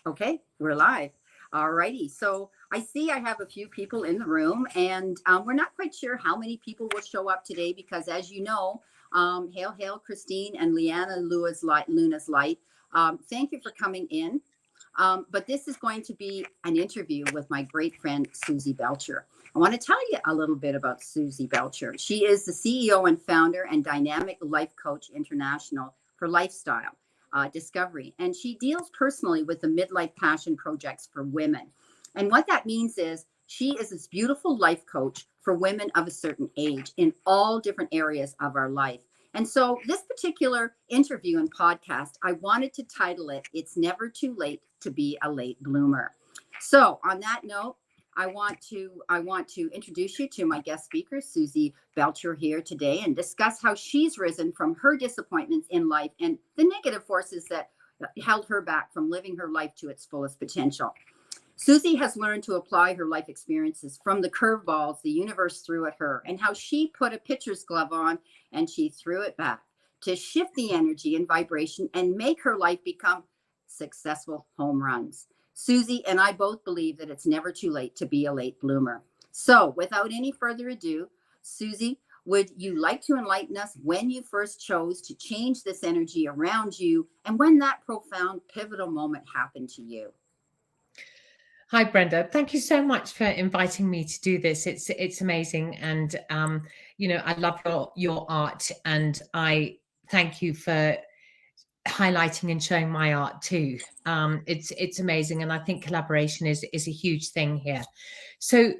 Okay, we're live. All righty. So I see I have a few people in the room, and we're not quite sure how many people will show up today because, as you know, hail, Christine and Leanna Luna's Light. Thank you for coming in. But this is going to be an interview with my great friend, Suzy Belcher. I want to tell you a little bit about Suzy Belcher. She is the CEO and founder and Dynamic Life Coach International for Lifestyle Discovery. And she deals personally with the midlife passion projects for women. And what that means is she is this beautiful life coach for women of a certain age in all different areas of our life. And so this particular interview and podcast, I wanted to title it, It's Never Too Late to Be a Late Bloomer. So on that note, I want to introduce you to my guest speaker, Suzy Belcher, here today, and discuss how she's risen from her disappointments in life and the negative forces that held her back from living her life to its fullest potential. Suzy has learned to apply her life experiences from the curveballs the universe threw at her, and how she put a pitcher's glove on and she threw it back to shift the energy and vibration and make her life become successful home runs. Suzy and I both believe that it's never too late to be a late bloomer. So without any further ado, Suzy, would you like to enlighten us when you first chose to change this energy around you and when that profound pivotal moment happened to you? Hi, Brenda. Thank you so much for inviting me to do this. It's amazing, and I love your art, and I thank you for highlighting and showing my art too. It's amazing, and I think collaboration is a huge thing here. So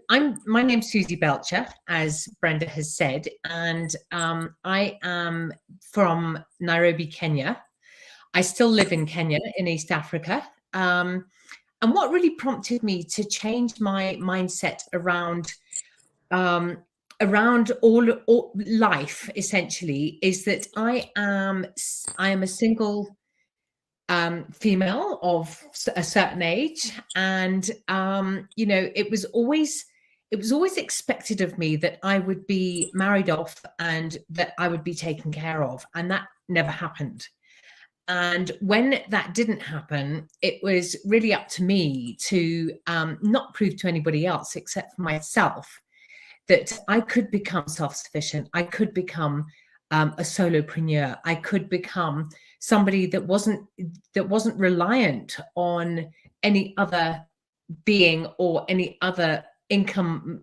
my name's Suzy Belcher, as Brenda has said, and I am from Nairobi, Kenya. I still live in Kenya in East Africa. And what really prompted me to change my mindset around all life essentially is that I am a single female of a certain age, and it was always expected of me that I would be married off and that I would be taken care of, and that never happened. And when that didn't happen, it was really up to me to not prove to anybody else except for myself that I could become self-sufficient. I could become a solopreneur. I could become somebody that wasn't reliant on any other being or any other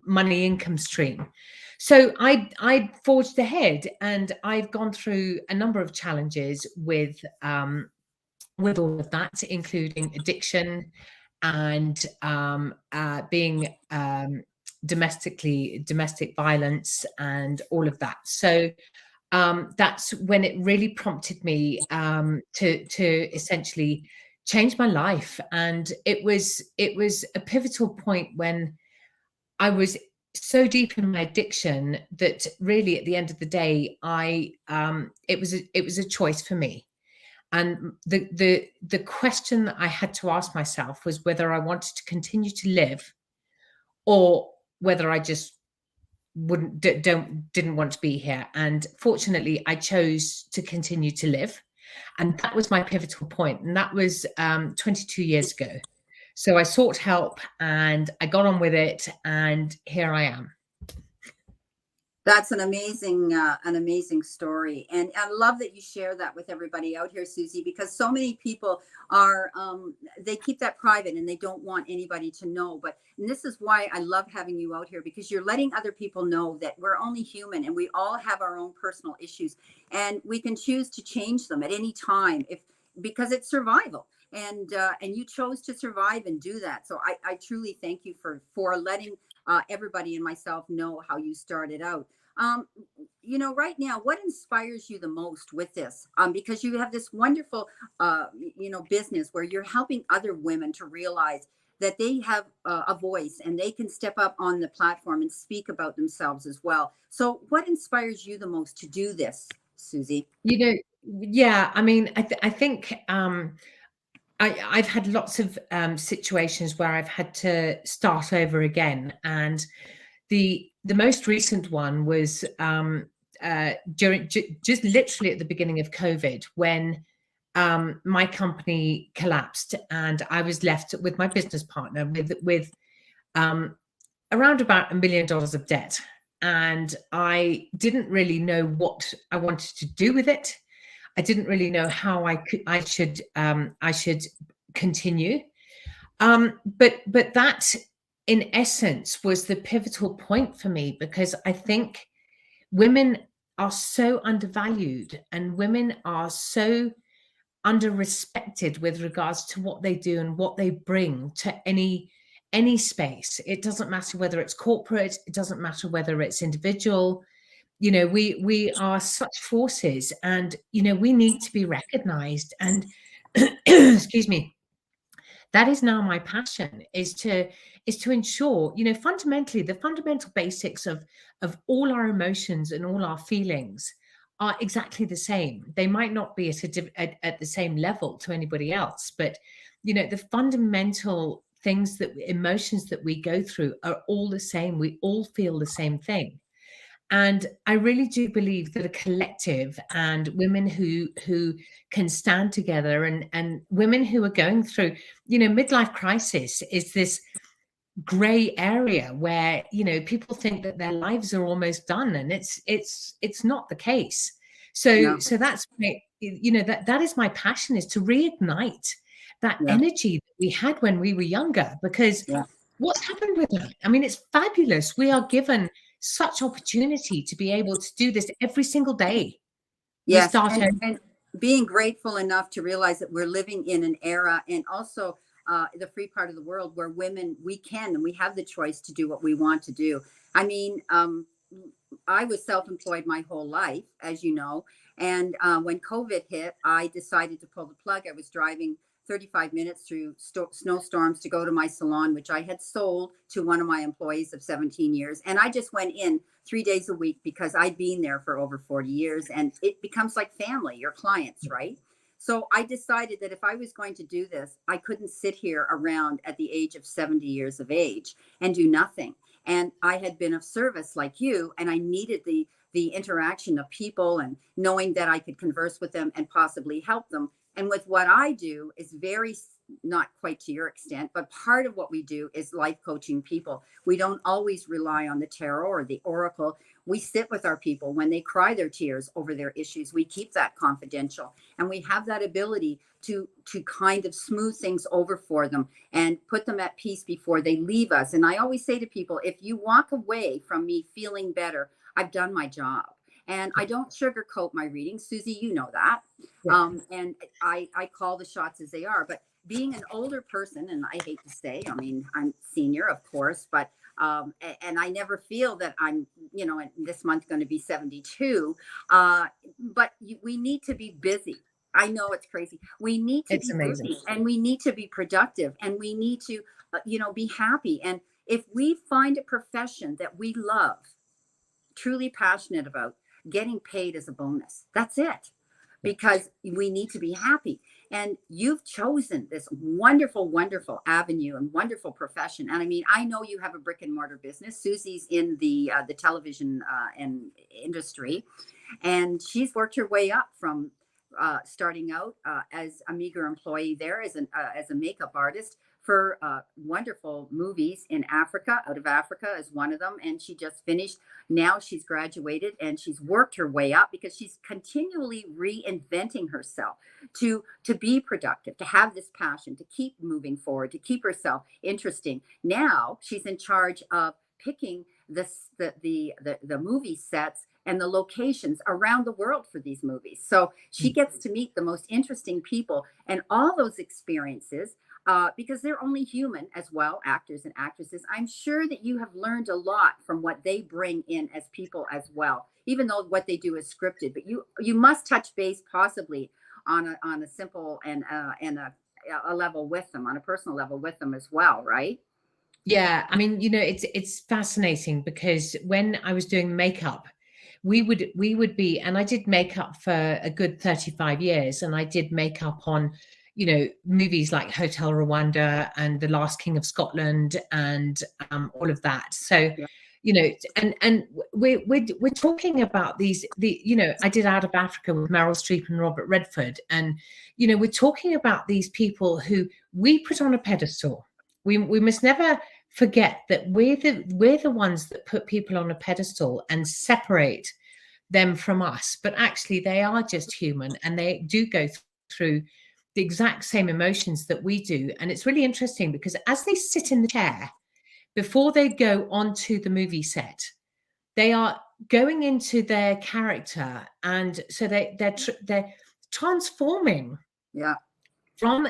money income stream. So I forged ahead, and I've gone through a number of challenges with all of that, including addiction and being domestic violence and all of that. So that's when it really prompted me to essentially change my life, and it was a pivotal point when I was so deep in my addiction that really at the end of the day, it was a choice for me. And the question that I had to ask myself was whether I wanted to continue to live or whether I just didn't want to be here. And fortunately, I chose to continue to live. And that was my pivotal point. And that was 22 years ago. So I sought help and I got on with it, and here I am. That's an amazing story. And I love that you share that with everybody out here, Suzy, because so many people are, they keep that private and they don't want anybody to know. And this is why I love having you out here, because you're letting other people know that we're only human and we all have our own personal issues, and we can choose to change them at any time because it's survival. And you chose to survive and do that. So I truly thank you for letting everybody and myself know how you started out. Right now, what inspires you the most with this? Because you have this wonderful, business where you're helping other women to realize that they have a voice and they can step up on the platform and speak about themselves as well. So what inspires you the most to do this, Suzy? Yeah, I mean, I think I've had lots of situations where I've had to start over again, and the most recent one was during just literally at the beginning of COVID, when my company collapsed, and I was left with my business partner with around about $1 million of debt. And I didn't really know what I wanted to do with it. I didn't really know how I should continue. But that, in essence, was the pivotal point for me, because I think women are so undervalued, and women are so under-respected with regards to what they do and what they bring to any space. It doesn't matter whether it's corporate, it doesn't matter whether it's individual. You know, we are such forces, and you know, we need to be recognized. And excuse me, that is now my passion, is to ensure, you know, fundamentally, the fundamental basics of all our emotions and all our feelings are exactly the same. They might not be at the same level to anybody else, but you know, the fundamental things, that emotions that we go through, are all the same. We all feel the same thing. And I really do believe that a collective, and women who can stand together, and women who are going through, you know, midlife crisis is this gray area where, you know, people think that their lives are almost done, and it's not the case. No. So that's my, you know, that is my passion, is to reignite that Yeah. energy that we had when we were younger, because Yeah. what's happened with that? I mean, it's fabulous. We are given such opportunity to be able to do this every single day. We Yes, start over. and being grateful enough to realize that we're living in an era, and also the free part of the world, where women, we can and we have the choice to do what we want to do. I mean, I was self-employed my whole life, as you know, and when COVID hit, I decided to pull the plug. I was driving 35 minutes through snowstorms to go to my salon, which I had sold to one of my employees of 17 years. And I just went in 3 days a week because I'd been there for over 40 years, and it becomes like family, your clients, right? So I decided that if I was going to do this, I couldn't sit here around at the age of 70 years of age and do nothing. And I had been of service like you, and I needed the interaction of people, and knowing that I could converse with them and possibly help them. And with what I do is very, not quite to your extent, but part of what we do is life coaching people. We don't always rely on the tarot or the oracle. We sit with our people when they cry their tears over their issues. We keep that confidential, and we have that ability to kind of smooth things over for them and put them at peace before they leave us. And I always say to people, if you walk away from me feeling better, I've done my job. And I don't sugarcoat my readings, Suzy, you know that. Yeah. And I call the shots as they are. But being an older person, and I hate to say, I mean, I'm senior, of course, but and I never feel that I'm, you know, this month going to be 72. But we need to be busy. I know it's crazy. We need to It's be amazing. busy, and we need to be productive, and we need to, you know, be happy. And if we find a profession that we love, truly passionate about, getting paid as a bonus. That's it. Because we need to be happy. And you've chosen this wonderful, wonderful avenue and wonderful profession. And I mean, I know you have a brick and mortar business. Suzy's in the television and industry, and she's worked her way up from starting out as a meager employee there as a makeup artist for wonderful movies in Africa, out of Africa is one of them. And she just finished. Now she's graduated, and she's worked her way up because she's continually reinventing herself to be productive, to have this passion, to keep moving forward, to keep herself interesting. Now she's in charge of picking the movie sets and the locations around the world for these movies. So she gets to meet the most interesting people, and all those experiences, because they're only human as well, actors and actresses. I'm sure that you have learned a lot from what they bring in as people as well, even though what they do is scripted. But you must touch base possibly on a simple and a level with them, on a personal level with them as well, right? Yeah, I mean, you know, it's fascinating, because when I was doing makeup, we would be, and I did makeup for a good 35 years, and I did makeup on, you know, movies like Hotel Rwanda and The Last King of Scotland, and all of that. So, Yeah. you know, and we're talking about I did Out of Africa with Meryl Streep and Robert Redford, and we're talking about these people who we put on a pedestal. We must never forget that we're the ones that put people on a pedestal and separate them from us, but actually they are just human, and they do go through the exact same emotions that we do. And it's really interesting because as they sit in the chair before they go onto the movie set, they are going into their character, and so they're transforming from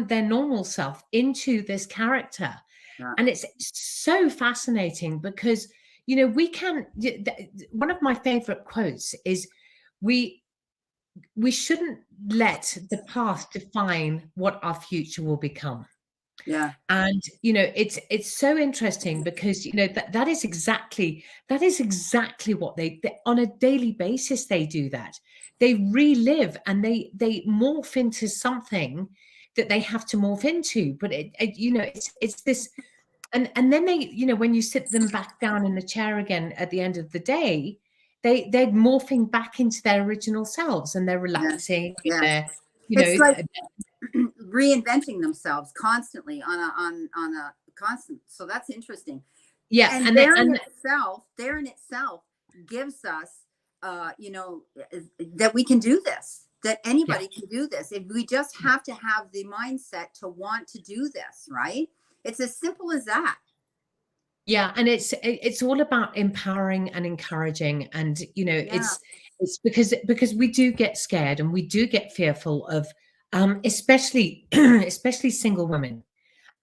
their normal self into this character. And it's so fascinating because one of my favorite quotes is, we shouldn't let the past define what our future will become. And it's so interesting because that is exactly what they on a daily basis they do. That they relive and they morph into something that they have to morph into. But it's this, and then they, when you sit them back down in the chair again at the end of the day, they're morphing back into their original selves, and they're relaxing. It's like reinventing themselves constantly on a constant. So that's interesting. And there in itself gives us that we can do this, that anybody can do this. If we just have to have the mindset to want to do this, right? It's as simple as that. Yeah, and it's all about empowering and encouraging, and it's because we do get scared and we do get fearful of especially single women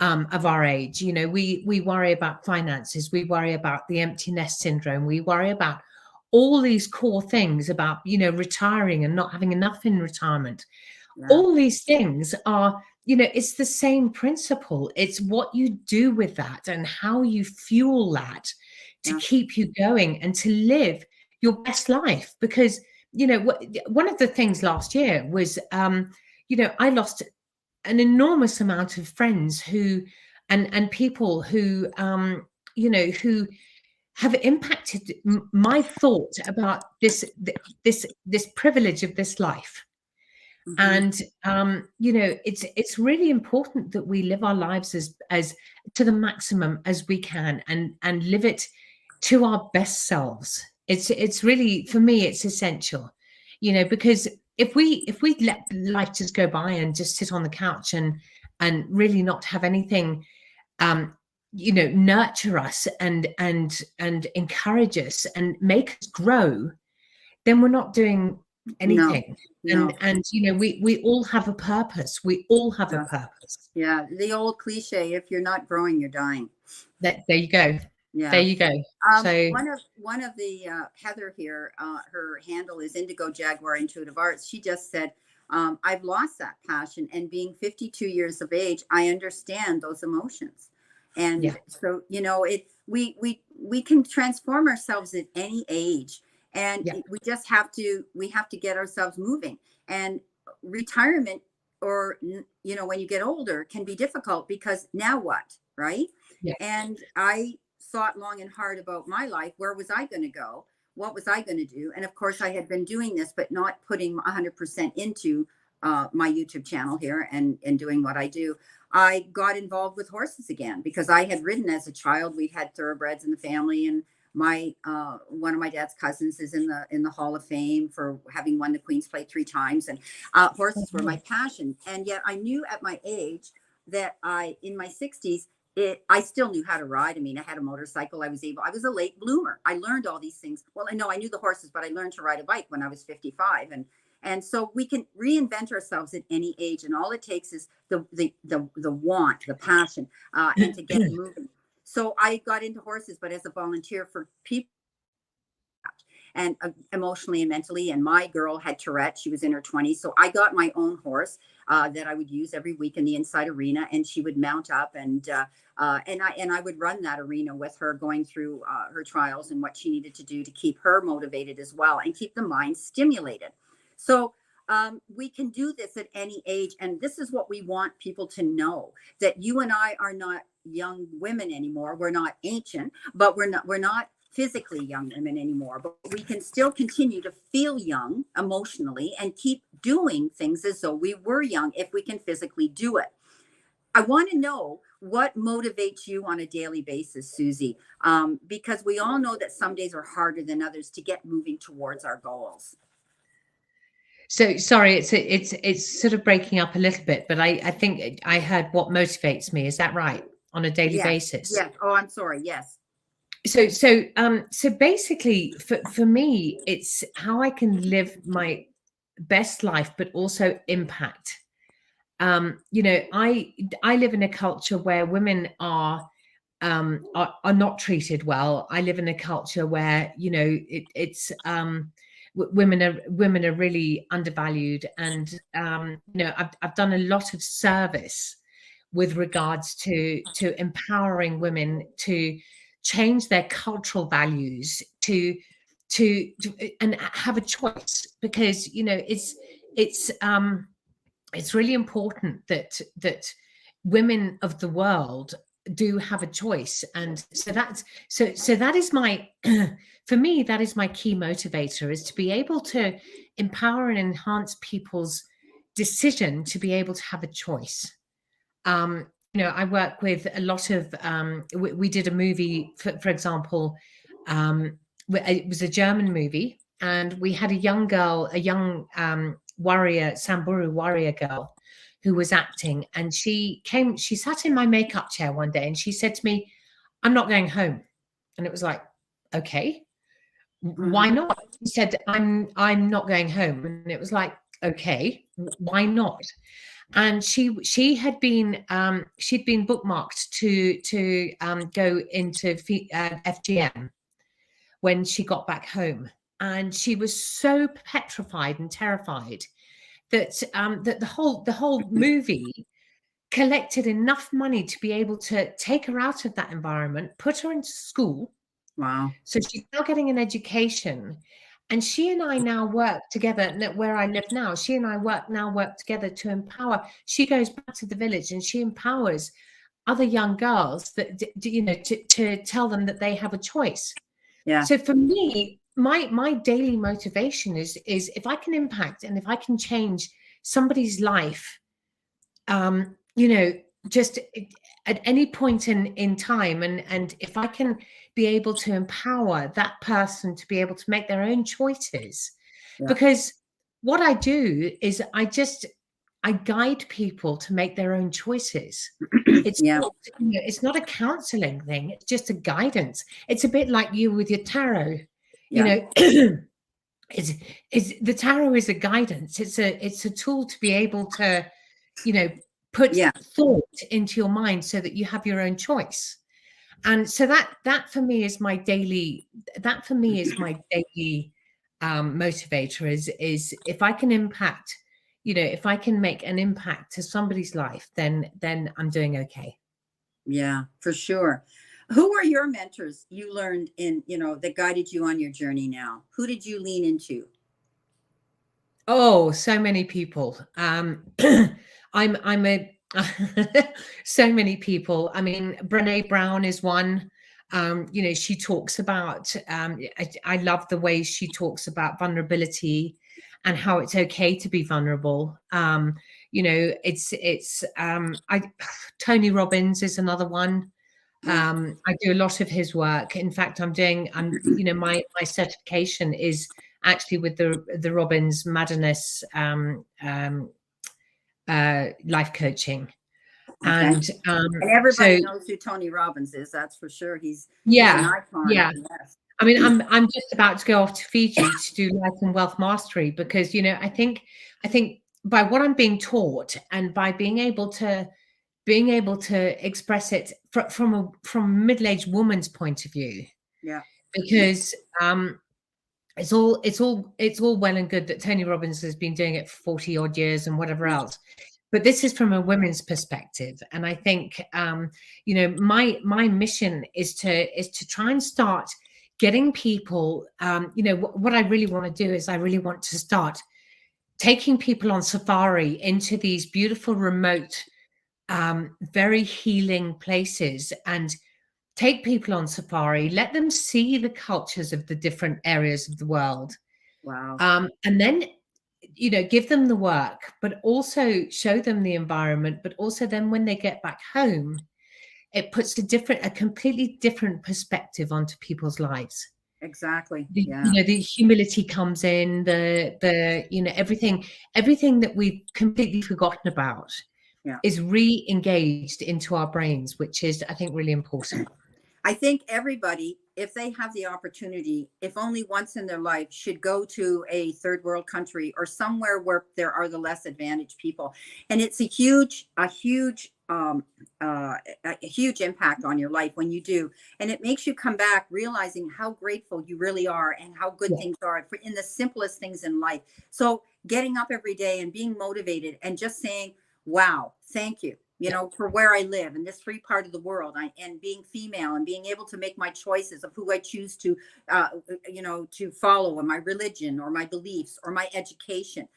of our age. We worry about finances, we worry about the empty nest syndrome, we worry about all these core things about retiring and not having enough in retirement. All these things are, it's the same principle. It's what you do with that and how you fuel that to keep you going and to live your best life. Because, one of the things last year was, I lost an enormous amount of friends who, and people who, who have impacted my thought about this privilege of this life. And it's really important that we live our lives as to the maximum as we can, and live it to our best selves. It's really, for me, it's essential, because if we let life just go by and just sit on the couch and really not have anything nurture us and encourage us and make us grow, then we're not doing anything. No. And we all have a purpose. We all have a purpose. Yeah, the old cliche: if you're not growing, you're dying. There you go. Yeah, there you go. So one of the Heather here, her handle is Indigo Jaguar Intuitive Arts. She just said, I've lost that passion, and being 52 years of age, I understand those emotions. And so we can transform ourselves at any age. And we just have to get ourselves moving. And retirement, or when you get older, can be difficult, because now what, right? And I thought long and hard about my life. Where was I going to go? What was I going to do? And of course, I had been doing this, but not putting 100% into my YouTube channel here and doing what I do. I got involved with horses again because I had ridden as a child. We had thoroughbreds in the family, and my one of my dad's cousins is in the Hall of Fame for having won the Queen's Plate 3 times, and horses were my passion. And yet I knew at my age that in my 60s, I still knew how to ride. I mean, I had a motorcycle. I was a late bloomer. I learned all these things. Well, I knew the horses, but I learned to ride a bike when I was 55. And so we can reinvent ourselves at any age. And all it takes is the want, the passion, and to get moving. So I got into horses, but as a volunteer for people, and emotionally and mentally. And my girl had Tourette. She was in her 20s. So I got my own horse that I would use every week in the inside arena, and she would mount up, and I would run that arena with her, going through her trials and what she needed to do to keep her motivated as well and keep the mind stimulated. So we can do this at any age. And this is what we want people to know, that you and I are not, young women anymore. We're not ancient, but we're not physically young women anymore, but we can still continue to feel young emotionally and keep doing things as though we were young if we can physically do it. I want to know what motivates you on a daily basis, Suzy, because we all know that some days are harder than others to get moving towards our goals. So sorry, it's sort of breaking up a little bit, but I think I heard what motivates me. Is that right? On a daily Yes, basis. yes. Oh, I'm sorry. Yes. So basically for me, it's how I can live my best life, but also impact. I live in a culture where women are not treated well. I live in a culture where women are really undervalued, and I've done a lot of service with regards to empowering women to change their cultural values and have a choice, because it's really important that women of the world do have a choice. And so that is my for me, that is my key motivator, is to be able to empower and enhance people's decision to be able to have a choice. I work with a lot of we did a movie, for example. It was a German movie, and we had a young girl, a young warrior, Samburu warrior girl, who was acting, and she sat in my makeup chair one day and she said to me, "I'm not going home." And it was like, okay, why not? She said, I'm not going home. And it was like, okay, why not? And she had been she'd been bookmarked to go into FGM when she got back home, and she was so petrified and terrified that that the whole movie collected enough money to be able to take her out of that environment, put her into school. Wow. So she's now getting an education. And she and I now work together where I live now. She and I work together to empower. She goes back to the village and she empowers other young girls that, to tell them that they have a choice. Yeah. So for me, my daily motivation is if I can impact and if I can change somebody's life, just at any point in time, and if I can be able to empower that person to be able to make their own choices. Yeah. Because what I do is I guide people to make their own choices. It's Yeah. not, it's not a counseling thing, it's just a guidance. It's a bit like you with your tarot. Yeah. Is the tarot is a guidance. It's a tool to be able to put Yeah. thought into your mind so that you have your own choice. And so that for me is my daily motivator, is if I can impact, if I can make an impact to somebody's life, then I'm doing okay. Yeah, for sure. Who are your mentors you learned that guided you on your journey now? Who did you lean into? Oh, so many people. I'm a so many people. I mean, Brene Brown is one. She talks about. I love the way she talks about vulnerability and how it's okay to be vulnerable. It's. Tony Robbins is another one. I do a lot of his work. In fact, my certification is actually with the Robbins Madness life coaching. Okay. And everybody knows who Tony Robbins is. That's for sure. He's an icon. Yeah. Yes. I mean, I'm just about to go off to Fiji to do life and wealth mastery, because I think by what I'm being taught and by being able to express it from a middle-aged woman's point of view. Yeah. Because it's all well and good that Tony Robbins has been doing it for 40 odd years and whatever else, but this is from a women's perspective. And I think my mission is to try and start getting people, what I really want to do is I really want to start taking people on safari into these beautiful remote very healing places, and take people on safari, let them see the cultures of the different areas of the world. Wow. And then, give them the work, but also show them the environment. But also then when they get back home, it puts a completely different perspective onto people's lives. Exactly. The, Yeah. the humility comes in, everything that we've completely forgotten about Yeah. is re-engaged into our brains, which is, I think, really important. I think everybody, if they have the opportunity, if only once in their life, should go to a third world country or somewhere where there are the less advantaged people. And it's a huge impact on your life when you do. And it makes you come back realizing how grateful you really are and how good Yeah. things are in the simplest things in life. So getting up every day and being motivated and just saying, wow, thank you, for where I live in this free part of the world, and being female and being able to make my choices of who I choose to follow, and my religion or my beliefs or my education.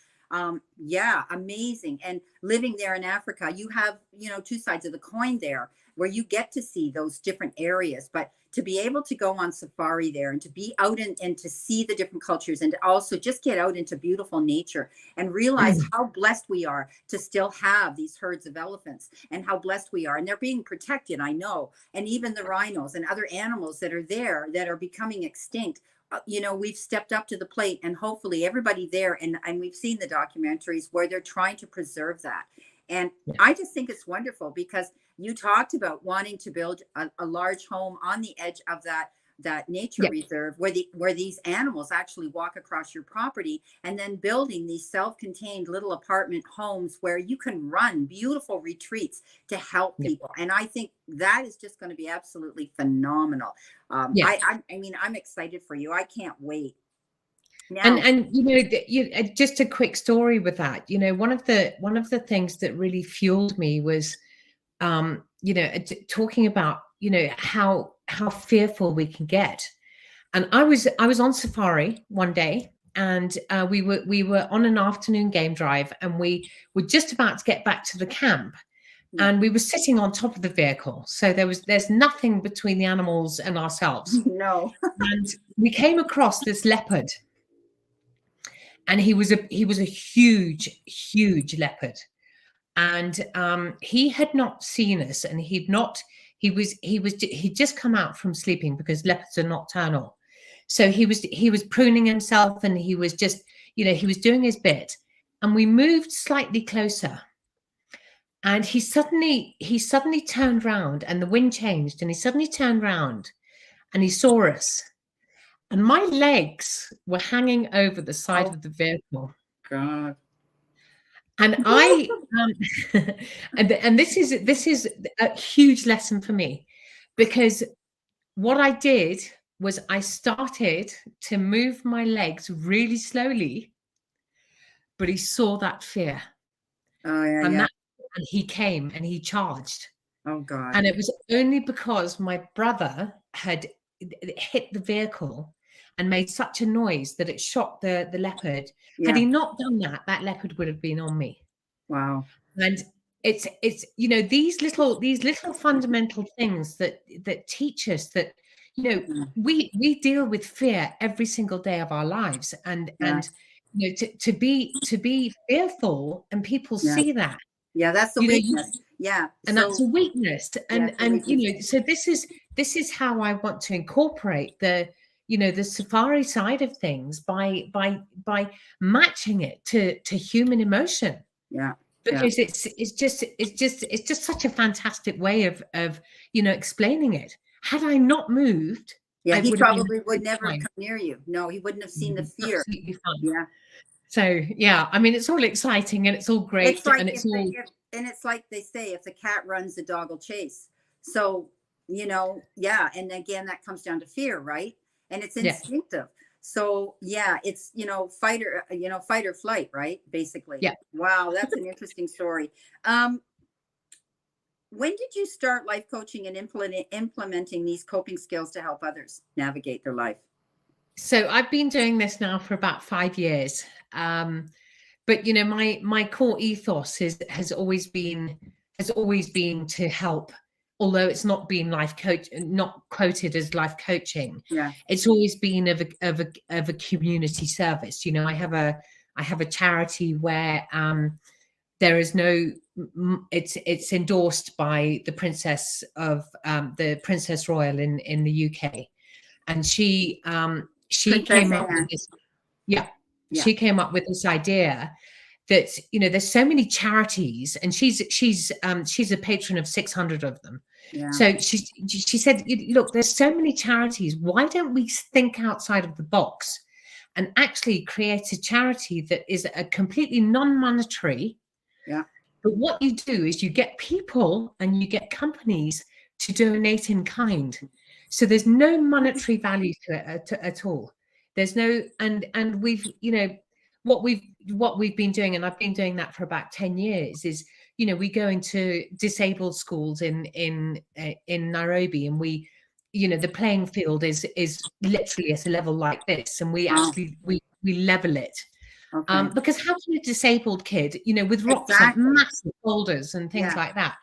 Yeah, amazing. And living there in Africa, you have, two sides of the coin there where you get to see those different areas, but to be able to go on safari there and to be out and to see the different cultures and to also just get out into beautiful nature and realize how blessed we are to still have these herds of elephants, and how blessed we are. And they're being protected, I know. And even the rhinos and other animals that are there that are becoming extinct, we've stepped up to the plate, and hopefully everybody there, and we've seen the documentaries where they're trying to preserve that. And I just think it's wonderful, because you talked about wanting to build a large home on the edge of that nature reserve where these animals actually walk across your property, and then building these self-contained little apartment homes where you can run beautiful retreats to help people. And I think that is just going to be absolutely phenomenal. I mean, I'm excited for you. I can't wait. Now, And just a quick story with that. One of the things that really fueled me was talking about how fearful we can get. And I was on safari one day, and we were on an afternoon game drive, and we were just about to get back to the camp, and we were sitting on top of the vehicle, so there's nothing between the animals and ourselves. no. And we came across this leopard, and he was a huge leopard. And he had not seen us, and he'd just come out from sleeping, because leopards are nocturnal. So he was pruning himself, and he was just, he was doing his bit. And we moved slightly closer, and he suddenly turned round, and the wind changed, and he suddenly turned round, and he saw us, and my legs were hanging over the side of the vehicle. God. And I, and this is a huge lesson for me, because what I did was I started to move my legs really slowly, but he saw that fear. Oh yeah, and yeah. and he came and he charged. Oh God. And it was only because my brother had hit the vehicle and made such a noise that it shocked the leopard. Yeah. Had he not done that, that leopard would have been on me. Wow. And it's these little fundamental things that teach us that we deal with fear every single day of our lives, and to be fearful, and people see that. Yeah, that's the weakness. And that's a weakness. And so this is how I want to incorporate the safari side of things by matching it to human emotion. Yeah. Because it's just such a fantastic way of explaining it. Had I not moved, he probably would never have come near you. No, he wouldn't have seen the fear. Absolutely fine. Yeah. So I mean, it's all exciting, and it's all great, it's like, and it's all it's like they say, if the cat runs, the dog will chase. So and again, that comes down to fear, right? And it's instinctive. So it's fight or flight, right? Basically. Yeah. Wow, that's an interesting story. When did you start life coaching and implementing these coping skills to help others navigate their life? So I've been doing this now for about 5 years. But my core ethos has always been has always been to help, although it's not been not quoted as life coaching. Yeah. It's always been of a community service. You know, I have a charity where there is no, it's endorsed by the Princess Royal in the UK, and she Princess came up with Anne. this. Yeah, Yeah. she came up with this idea that, you know, there's so many charities, and she's a patron of 600 of them. Yeah. So she said, look, there's so many charities. Why don't we think outside of the box and actually create a charity that is a completely non-monetary? Yeah. But what you do is you get people and you get companies to donate in kind. So there's no monetary value to it at all. There's no, and we've, you know, what we've been doing, and I've been doing that for about 10 years, is, you know, we go into disabled schools in Nairobi, and we, you know, the playing field is literally at a level like this, and we actually we level it. Okay. Because how can a disabled kid, you know, with rocks Exactly. on massive boulders and things Yeah. like that?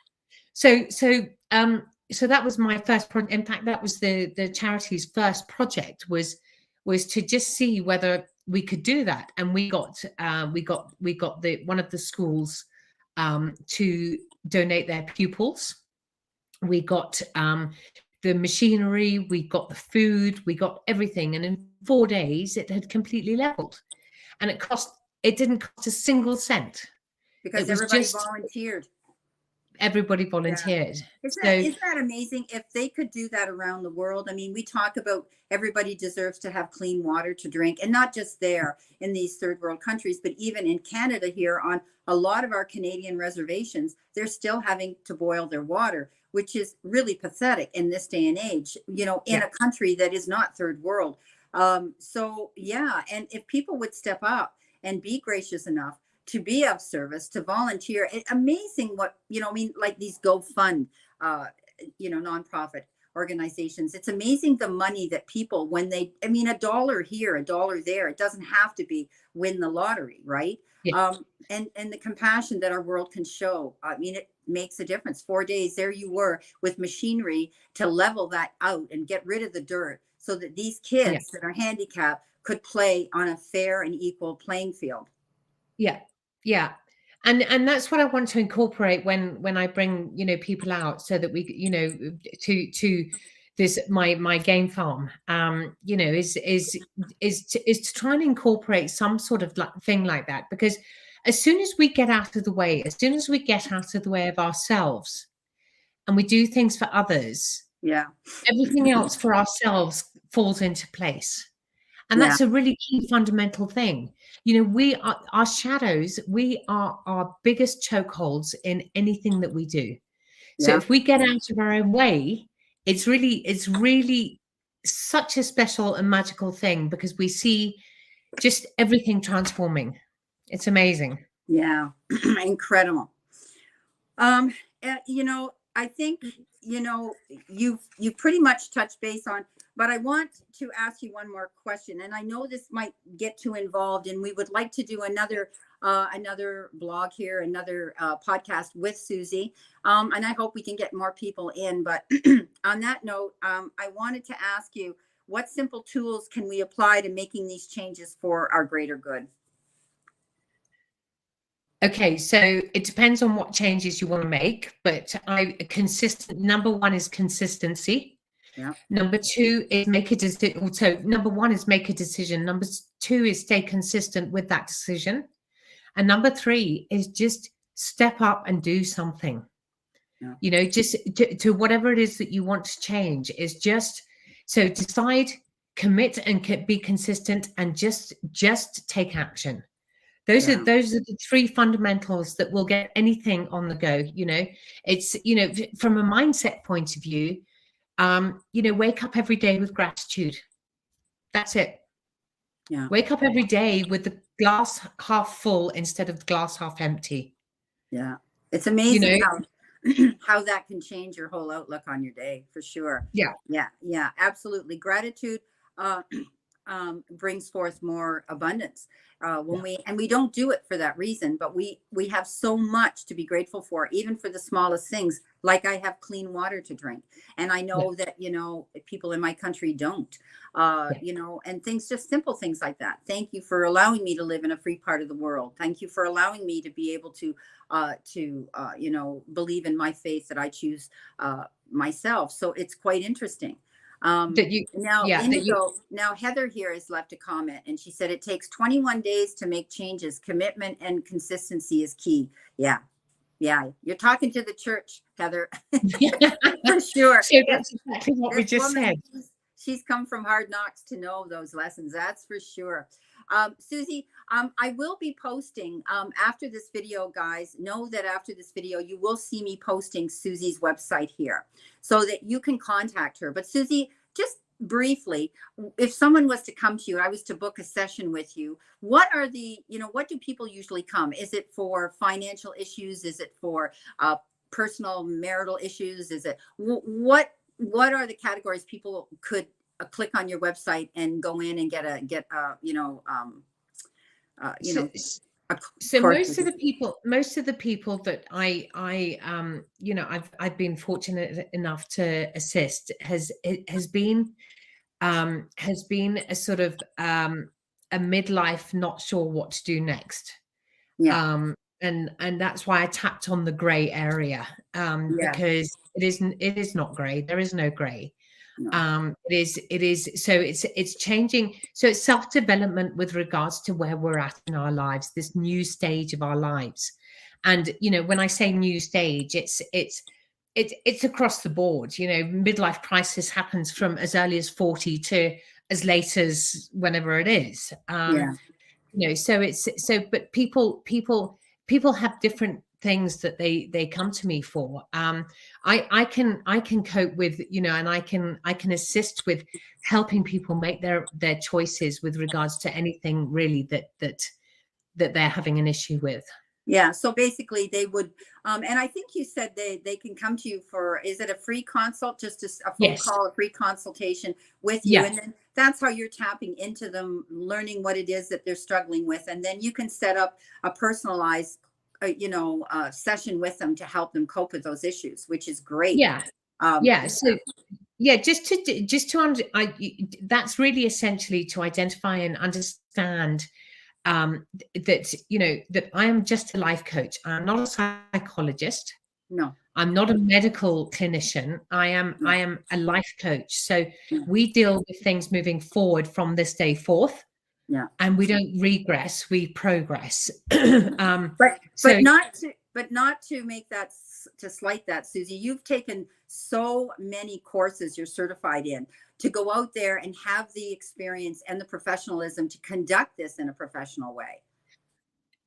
So that was my first project. In fact, that was the charity's first project, was to just see whether we could do that. And we got the one of the schools to donate their pupils. We got the machinery, we got the food, we got everything, and in 4 days it had completely leveled. And it didn't cost a single cent. Because It was everybody just volunteered. everybody volunteered. Isn't that amazing? If they could do that around the world. I mean, we talk about everybody deserves to have clean water to drink, and not just there in these third world countries, but even in Canada here, on a lot of our Canadian reservations, they're still having to boil their water, which is really pathetic in this day and age, you know, in a country that is not third world. So yeah, and if people would step up and be gracious enough to be of service, to volunteer. Amazing what, you know, I mean, like these GoFund, you know, nonprofit organizations. It's amazing the money that people, when they, I mean, $1 here, $1 there, it doesn't have to be win the lottery, right? Yeah. And the compassion that our world can show. I mean, it makes a difference. 4 days, there you were with machinery to level that out and get rid of the dirt, so that these kids that are handicapped could play on a fair and equal playing field. Yeah. And that's what I want to incorporate when I bring, you know, people out, so that we, you know, to this my game farm, you know, is to try and incorporate some sort of thing like that. Because as soon as we get out of the way, as soon as we get out of the way of ourselves and we do things for others, everything else for ourselves falls into place. And that's a really key fundamental thing. You know, we are our shadows. We are our biggest chokeholds in anything that we do. So if we get out of our own way, it's really such a special and magical thing, because we see just everything transforming. It's amazing. Yeah. Incredible. You know, I think, you know, you've pretty much touched base on, but I want to ask you one more question. And I know this might get too involved, and we would like to do another blog here, another podcast with Suzy. And I hope we can get more people in. But on that note, I wanted to ask you, what simple tools can we apply to making these changes for our greater good? Okay, so it depends on what changes you want to make, but number one is consistency. Yeah. Number two is make a decision. So number one is make a decision. Number two is stay consistent with that decision. And number three is just step up and do something. Yeah. You know, just to whatever it is that you want to change, is just, so decide, commit, and be consistent, and just take action. Those are the three fundamentals that will get anything on the go. You know, it's, you know, from a mindset point of view, you know, wake up every day with gratitude. That's it. Yeah. Wake up every day with the glass half full instead of the glass half empty. Yeah. It's amazing, you know, how that can change your whole outlook on your day, for sure. Yeah. Yeah. Yeah. Absolutely. Gratitude. brings forth more abundance. When Yeah. we don't do it for that reason, but we have so much to be grateful for, even for the smallest things. Like I have clean water to drink, and I Yeah. know that people in my country don't. Yeah. And things, just simple things like that. Thank you for allowing me to live in a free part of the world. Thank you for allowing me to be able to believe in my faith that I choose myself. So it's quite interesting. That you, Now, yeah, that you, now Heather here has left a comment, and she said it takes 21 days to make changes. Commitment and consistency is key. Yeah. Yeah. You're talking to the church, Heather, for sure. so that's exactly what we This just woman, said. she's come from hard knocks to know those lessons. That's for sure. Suzy, I will be posting after this video, guys. Know that after this video, you will see me posting Suzy's website here so that you can contact her. But Suzy, just briefly, if someone was to come to you, I was to book a session with you, what are what do people usually come? Is it for financial issues? Is it for personal marital issues? Is it what are the categories people could click on your website and go in and get a So, a so course most with of you? the people that I've been fortunate enough to assist has been a sort of a midlife not sure what to do next. Yeah, And that's why I tapped on the gray area, yeah, because it is not gray. There is no gray. no, It is so it's changing. So it's self-development with regards to where we're at in our lives, this new stage of our lives. And when I say new stage, it's across the board. Midlife crisis happens from as early as 40 to as late as whenever it is. yeah, So but people have different things that they come to me for. I can cope with, and I can assist with helping people make their choices with regards to anything really that they're having an issue with. yeah. So basically, they would, and I think you said they can come to you for, is it a free consult, just a phone Yes. call, a free consultation with you, Yeah. and then that's how you're tapping into them, learning what it is that they're struggling with, and then you can set up a personalized, session with them to help them cope with those issues, which is great. Yeah. Yeah. So yeah, that's really essentially to identify and understand that I am just a life coach. I'm not a psychologist. No, I'm not a medical clinician. I am no, I am a life coach. So yeah, we deal with things moving forward from this day forth, yeah. and we don't regress, we progress. But So not to make that to slight that, Suzy. You've taken so many courses you're certified in to go out there and have the experience and the professionalism to conduct this in a professional way.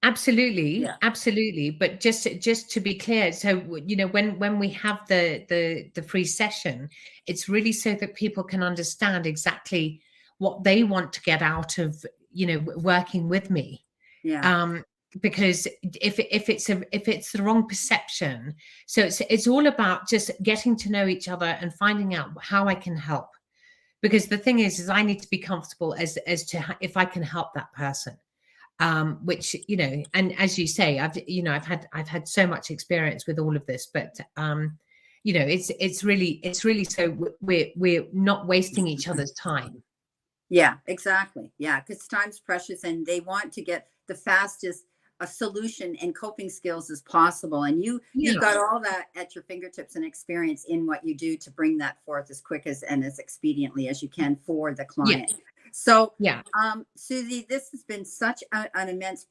absolutely, Yeah, absolutely. But just to be clear, so when we have the free session, it's really so that people can understand exactly what they want to get out of working with me. yeah, um because if it's the wrong perception, so it's all about just getting to know each other and finding out how I can help. Because the thing is I need to be comfortable as to if I can help that person, which and as you say, I've had so much experience with all of this. But it's really so we're not wasting each other's time. yeah, exactly. Yeah, because time's precious, and they want to get the fastest a solution and coping skills as possible. And you've Yeah. got all that at your fingertips and experience in what you do to bring that forth as quick as and as expediently as you can for the Yeah. client. So, Yeah. Suzy, this has been such an immense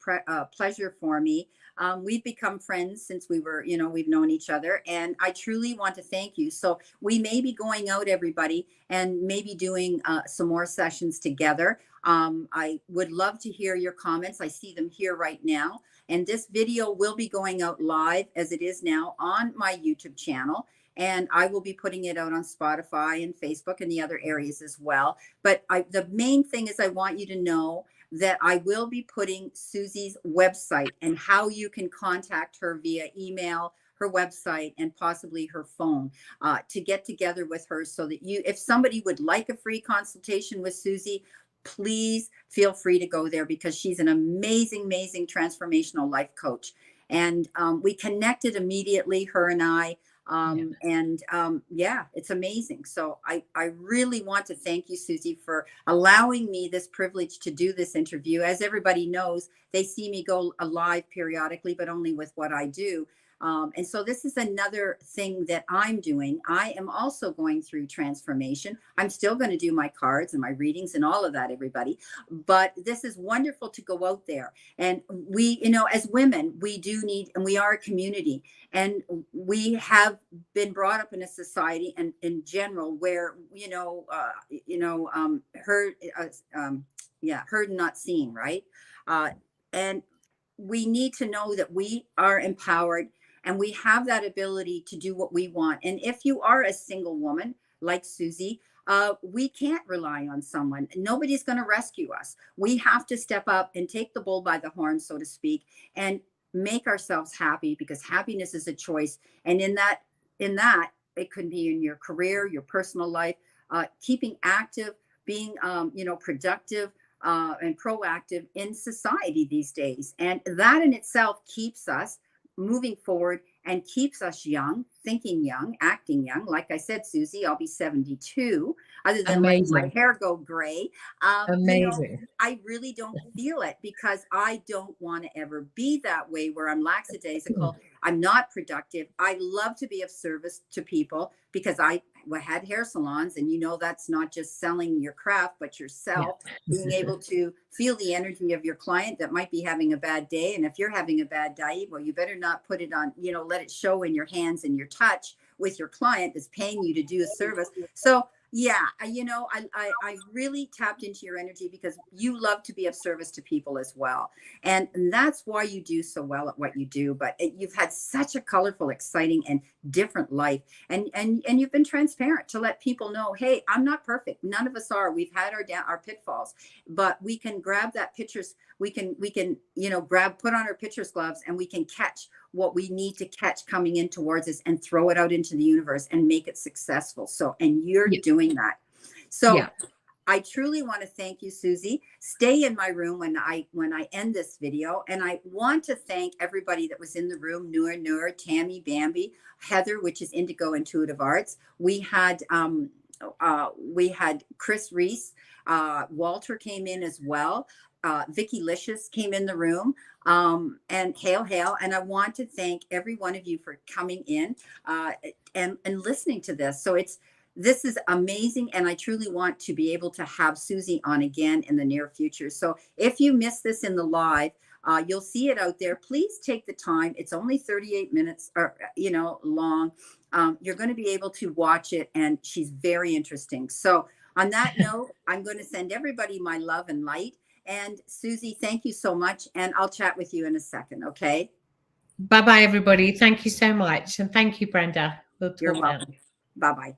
pleasure for me. We've become friends since we've known each other, and I truly want to thank you. So we may be going out, everybody, and maybe doing some more sessions together. I would love to hear your comments. I see them here right now. And this video will be going out live as it is now on my YouTube channel. And I will be putting it out on Spotify and Facebook and the other areas as well. But the main thing is I want you to know that I will be putting Suzy's website and how you can contact her via email, her website, and possibly her phone to get together with her so that if somebody would like a free consultation with Suzy, please feel free to go there because she's an amazing, amazing transformational life coach. And we connected immediately, her and I. Yeah, it's amazing. So I really want to thank you, Suzy, for allowing me this privilege to do this interview. As everybody knows, they see me go live periodically, but only with what I do. And so this is another thing that I'm doing. I am also going through transformation. I'm still going to do my cards and my readings and all of that, everybody. But this is wonderful to go out there. And we, as women, we do need, and we are a community. And we have been brought up in a society and in general where, heard and not seen, right? And we need to know that we are empowered and we have that ability to do what we want. And if you are a single woman like Suzy, we can't rely on someone. Nobody's going to rescue us. We have to step up and take the bull by the horn, so to speak, and make ourselves happy, because happiness is a choice. And in that, it could be in your career, your personal life, keeping active, being, productive, and proactive in society these days. And that in itself keeps us moving forward and keeps us young, thinking young, acting young. Like I said, Suzy, I'll be 72. Other than letting my hair go gray, Amazing. I really don't feel it because I don't want to ever be that way where I'm lackadaisical. I'm not productive. I love to be of service to people because I had hair salons, and that's not just selling your craft, but yourself, being able to feel the energy of your client that might be having a bad day. And if you're having a bad day, well, you better not put it on, let it show in your hands and your touch with your client that's paying you to do a service. So yeah, I really tapped into your energy because you love to be of service to people as well. And that's why you do so well at what you do. But you've had such a colorful, exciting, and different life. And you've been transparent to let people know, hey, I'm not perfect. None of us are. We've had our pitfalls, but we can grab that pictures. We can, put on our pitcher's gloves, and we can catch what we need to catch coming in towards us and throw it out into the universe and make it successful. So, and you're doing that. So I truly want to thank you, Suzy. Stay in my room when I end this video. And I want to thank everybody that was in the room: Noor, Tammy, Bambi, Heather, which is Indigo Intuitive Arts. We had Chris Reese, Walter came in as well. Vicky Licious came in the room, and hail. And I want to thank every one of you for coming in and listening to this. So this is amazing. And I truly want to be able to have Suzy on again in the near future. So if you missed this in the live, you'll see it out there. Please take the time. It's only 38 minutes or, long. You're going to be able to watch it, and she's very interesting. So on that note, I'm going to send everybody my love and light. And Suzy, thank you so much. And I'll chat with you in a second. Okay. Bye-bye, everybody. Thank you so much. And thank you, Brenda. You're welcome. Bye-bye.